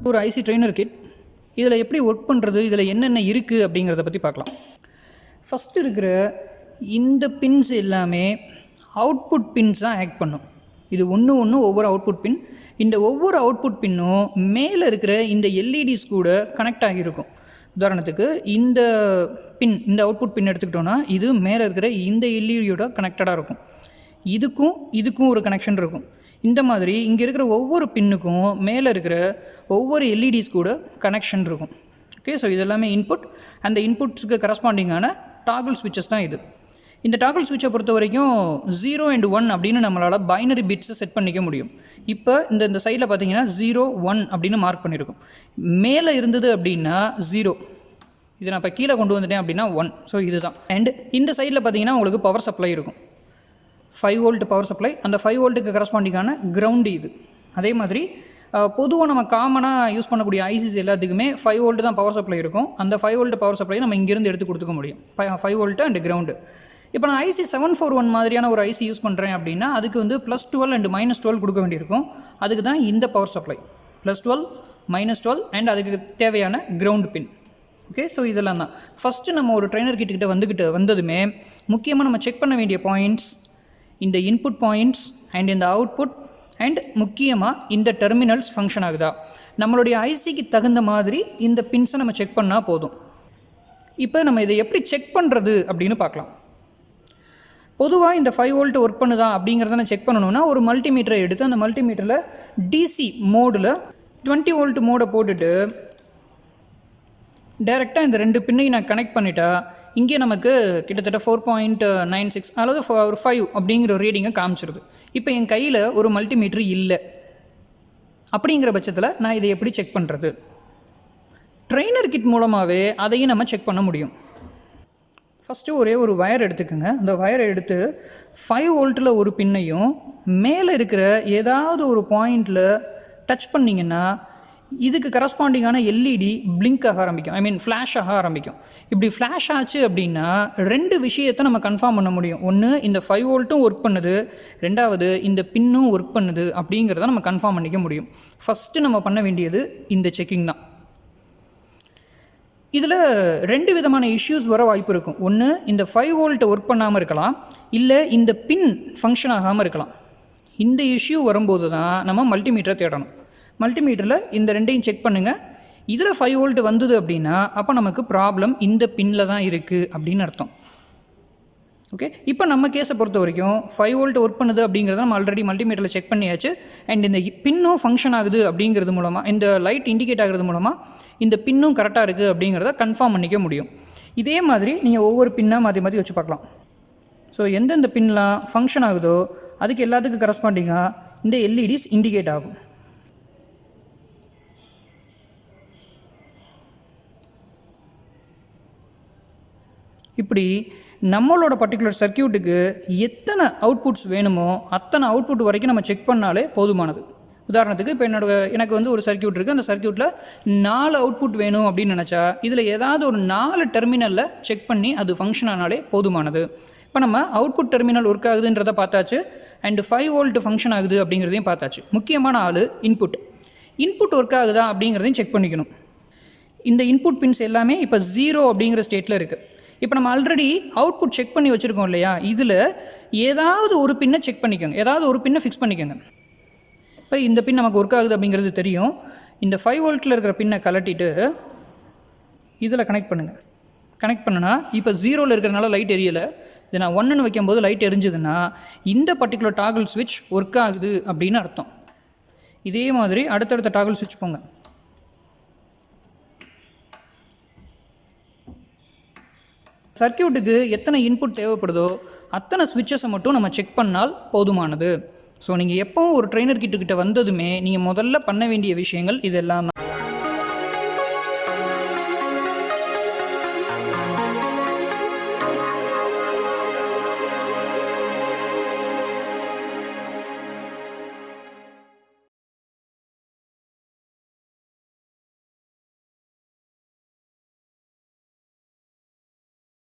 ஒரு IC trainer kit. இதில் எப்படி ஒர்க் பண்ணுறது, இதில் என்னென்ன இருக்குது அப்படிங்கிறத பற்றி பார்க்கலாம். ஃபஸ்ட்டு இருக்கிற இந்த பின்ஸ் எல்லாமே அவுட்புட் பின்ஸாக ஆக்ட் பண்ணும். இது ஒன்று ஒவ்வொரு அவுட்புட் பின். இந்த ஒவ்வொரு அவுட்புட் பின்னும் மேலே இருக்கிற இந்த எல்இடிஸ் கூட கனெக்ட் ஆகியிருக்கும். உதாரணத்துக்கு இந்த பின், இந்த அவுட்புட் பின் எடுத்துக்கிட்டோன்னா இது மேலே இருக்கிற இந்த எல்இடியோட கனெக்டடாக இருக்கும். இதுக்கும் ஒரு கனெக்ஷன் இருக்கும். இந்த மாதிரி இங்கே இருக்கிற ஒவ்வொரு பின்னுக்கும் மேலே இருக்கிற ஒவ்வொரு எல்இடிஸ் கூட கனெக்ஷன் இருக்கும். ஓகே, ஸோ இதெல்லாமே இன்புட். அந்த இன்புட்ஸுக்கு கரஸ்பாண்டிங்கான டாகிள் ஸ்விட்சஸ் தான் இது. இந்த டாகிள் ஸ்விட்சை பொறுத்த வரைக்கும் 0 and 1 அப்படின்னு நம்மளால் பைனரி பிட்ஸை செட் பண்ணிக்க முடியும். இப்போ இந்த சைடில் பார்த்தீங்கன்னா 0, 1 அப்படின்னு மார்க் பண்ணியிருக்கும். மேலே இருந்தது அப்படின்னா 0, இதை நான் இப்போ கீழே கொண்டு வந்துட்டேன் அப்படின்னா 1. ஸோ இதுதான். அண்ட் இந்த சைடில் பார்த்தீங்கன்னா உங்களுக்கு பவர் சப்ளை இருக்கும், 5 volt பவர் சப்ளை. அந்த 5 voltக்கு கரஸ்பாண்டிங்கான கிரவுண்டு இது. அதே மாதிரி பொதுவாக நம்ம காமனாக யூஸ் பண்ணக்கூடிய ஐசிஸ் எல்லாத்துக்குமே 5 volt தான் பவர் சப்ளை இருக்கும். அந்த 5 volt பவர் சப்ளை நம்ம இங்கேருந்து எடுத்து கொடுத்துக்க முடியும், 5 volt அண்ட் கிரவுண்டு. இப்போ நான் ஐசி 741 மாதிரியான ஒரு ஐசி யூஸ் பண்ணுறேன் அப்படின்னா அதுக்கு வந்து +12 and -12 கொடுக்க வேண்டியிருக்கும். அதுக்கு தான் இந்த பவர் சப்ளை, +12, -12 அண்ட் அதுக்கு தேவையான கிரவுண்ட் பின். ஓகே, ஸோ இதெல்லாம் தான். ஃபஸ்ட்டு நம்ம ஒரு ட்ரெய்னர் கிட்ட வந்ததுமே முக்கியமாக நம்ம செக் பண்ண வேண்டிய பாயிண்ட்ஸ் இந்த இன்புட் பாயிண்ட்ஸ் அண்ட் இந்த அவுட்புட் அண்ட் முக்கியமாக இந்த டெர்மினல்ஸ் ஃபங்க்ஷன் ஆகுதா. நம்மளுடைய ஐசிக்கு தகுந்த மாதிரி இந்த பின்ஸை நம்ம செக் பண்ணால் போதும். இப்போ நம்ம இதை எப்படி செக் பண்ணுறது அப்படின்னு பார்க்கலாம். பொதுவாக இந்த 5 volt ஒர்க் பண்ணுதா அப்படிங்கிறத நான் செக் பண்ணணும்னா ஒரு மல்டிமீட்டரை எடுத்து அந்த மல்டிமீட்டரில் டிசி மோடில் 20 volt மோடை போட்டுட்டு டைரெக்டாக இந்த 2 பின்னையும் நான் கனெக்ட் பண்ணிட்டா இங்கே நமக்கு கிட்டத்தட்ட 4.96 அல்லது ஒரு 5 அப்படிங்கிற ரீடிங்கை காமிச்சிருது. இப்போ என் கையில் ஒரு மல்டிமீட்டர் இல்லை. அப்படிங்கிற பட்சத்தில் நான் இதை எப்படி செக் பண்ணுறது? ட்ரெய்னர் கிட் மூலமாகவே அதையும் நம்ம செக் பண்ண முடியும். ஃபஸ்ட்டு ஒரே ஒரு வயர் எடுத்துக்கோங்க. அந்த வயரை எடுத்து 5 voltல ஒரு பின்னையும் மேலே இருக்கிற ஏதாவது ஒரு பாயிண்டில் டச் பண்ணிங்கன்னா இதுக்கு கரஸ்பாண்டிங்கான எல்இடி பிளிங்க் ஆக ஆரம்பிக்கும், ஃப்ளாஷ் ஆக ஆரம்பிக்கும். இப்படி ஃப்ளாஷ் ஆச்சு அப்படின்னா 2 விஷயத்தை நம்ம கன்ஃபார்ம் பண்ண முடியும். ஒன்று, இந்த 5 voltம் ஒர்க் பண்ணுது, ரெண்டாவது இந்த பின்னும் ஒர்க் பண்ணுது அப்படிங்கிறத நம்ம கன்ஃபார்ம் பண்ணிக்க முடியும். ஃபஸ்ட்டு நம்ம பண்ண வேண்டியது இந்த செக்கிங் தான். இதில் 2 விதமான இஷ்யூஸ் வர வாய்ப்பு இருக்கும். ஒன்று, இந்த 5 volt ஒர்க் பண்ணாமல் இருக்கலாம், இல்லை இந்த பின் ஃபங்க்ஷன் ஆகாமல் இருக்கலாம். இந்த இஷ்யூ வரும்போது தான் நம்ம மல்டிமீட்டரை தேடணும். மல்டிமீட்டரில் இந்த 2ஐயும் செக் பண்ணுங்கள். இதில் 5 volt வந்தது அப்படின்னா அப்போ நமக்கு ப்ராப்ளம் இந்த பின்னில் தான் இருக்குது அப்படின்னு அர்த்தம். ஓகே, இப்போ நம்ம கேஸை பொறுத்த வரைக்கும் 5 volt ஒர்க் பண்ணுது அப்படிங்கிறத நம்ம ஆல்ரெடி மல்டிமீட்டரில் செக் பண்ணியாச்சு. அண்ட் இந்த பின்னும் ஃபங்க்ஷன் ஆகுது அப்படிங்கிறது மூலமாக, இந்த லைட் இண்டிகேட் ஆகிறது மூலமாக இந்த பின்னும் கரெக்டாக இருக்குது அப்படிங்கிறத கன்ஃபார்ம் பண்ணிக்க முடியும். இதே மாதிரி நீங்கள் ஒவ்வொரு பின்னாக மாற்றி மாற்றி வச்சு பார்க்கலாம். ஸோ எந்தெந்த பின்லாம் ஃபங்க்ஷன் ஆகுதோ அதுக்கு எல்லாத்துக்கும் கரஸ்பாண்டிங்காக இந்த எல்இடிஸ் இண்டிகேட் ஆகும். இப்படி நம்மளோட பர்டிகுலர் சர்க்கியூட்டுக்கு எத்தனை அவுட்புட்ஸ் வேணுமோ அத்தனை அவுட்புட் வரைக்கும் நம்ம செக் பண்ணாலே போதுமானது. உதாரணத்துக்கு இப்போ எனக்கு வந்து ஒரு சர்க்கியூட் இருக்குது. அந்த சர்க்கியூட்டில் 4 அவுட்புட் வேணும் அப்படின்னு நினச்சா இதில் ஏதாவது ஒரு 4 டெர்மினலில் செக் பண்ணி அது ஃபங்க்ஷன் ஆனாலே போதுமானது. இப்போ நம்ம அவுட்புட் டெர்மினல் ஒர்க் ஆகுதுன்றதை பார்த்தாச்சு, அண்டு 5 volt ஃபங்க்ஷன் ஆகுது அப்படிங்கிறதையும் பார்த்தாச்சு. முக்கியமான ஆள் இன்புட் ஒர்க் ஆகுதா அப்படிங்கிறதையும் செக் பண்ணிக்கணும். இந்த இன்புட் பின்ஸ் எல்லாமே இப்போ 0 அப்படிங்கிற ஸ்டேட்டில் இருக்குது. இப்போ நம்ம ஆல்ரெடி அவுட்புட் செக் பண்ணி வச்சுருக்கோம் இல்லையா, இதில் ஏதாவது ஒரு பின்னை செக் பண்ணிக்கோங்க, ஏதாவது ஒரு பின்னை ஃபிக்ஸ் பண்ணிக்கோங்க. இப்போ இந்த பின் நமக்கு ஒர்க் ஆகுது அப்படிங்கிறது தெரியும். இந்த 5 voltல இருக்கிற பின்னை கலட்டிட்டு இதில் கனெக்ட் பண்ணுங்கள். கனெக்ட் பண்ணுனா இப்போ 0ல் இருக்கிறனால லைட் எரியலை. இது நான் 1ன்னு வைக்கும்போது லைட் எரிஞ்சுதுன்னா இந்த பர்டிகுலர் டாகிள் ஸ்விட்ச் ஒர்க் ஆகுது அப்படின்னு அர்த்தம். இதே மாதிரி அடுத்தடுத்த டாகிள் ஸ்விட்ச் போங்க. சர்க்கியூட்டுக்கு எத்தனை இன்புட் தேவைப்படுதோ அத்தனை ஸ்விட்சஸை மட்டும் நம்ம செக் பண்ணால் போதுமானது. ஸோ நீங்கள் எப்போவும் ஒரு ட்ரெய்னர் கிட்ட வந்ததுமே நீங்கள் முதல்ல பண்ண வேண்டிய விஷயங்கள் இதெல்லாம் தான்.